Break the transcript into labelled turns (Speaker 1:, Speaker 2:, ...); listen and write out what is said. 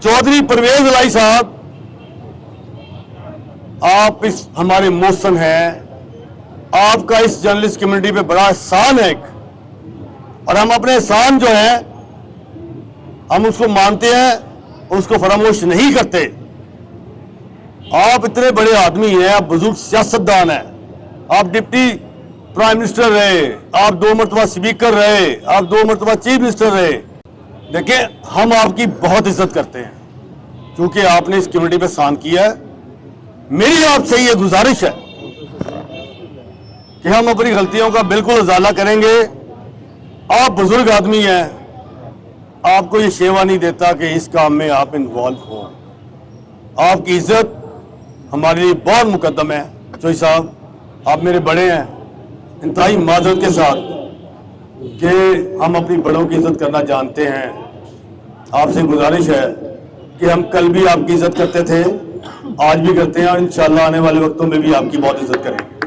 Speaker 1: चौधरी परवेज लाई साहब, आप इस हमारे मोहसन हैं, आपका इस जर्नलिस्ट कम्युनिटी पे बड़ा एहसान है एक, और हम अपने एहसान जो है हम उसको मानते हैं, उसको फरामोश नहीं करते। आप इतने बड़े आदमी हैं, आप बुजुर्ग सियासतदान हैं, आप डिप्टी प्राइम मिनिस्टर रहे, आप 2 मरतबा स्पीकर रहे, आप 2 मरतबा चीफ मिनिस्टर रहे। देखिए, हम आपकी बहुत इज्जत करते हैं क्योंकि आपने इस कम्युनिटी पे एहसान किया है। मेरी आपसे ये गुजारिश है कि हम अपनी गलतियों का बिल्कुल उजाला करेंगे। आप बुजुर्ग आदमी हैं, आपको ये शेवा नहीं देता कि इस काम में आप इन्वॉल्व हो। आपकी इज्जत हमारे लिए बहुत मुकद्दम है। चौधरी साहब, आप मेरे बड़े हैं, इंतहाई माजरत के साथ कि हम अपनी बड़ों की इज्जत करना जानते हैं। आपसे गुजारिश है कि हम कल भी आपकी इज्जत करते थे, आज भी करते हैं और इंशाल्लाह आने वाले वक्तों में भी आपकी बहुत इज्जत करेंगे।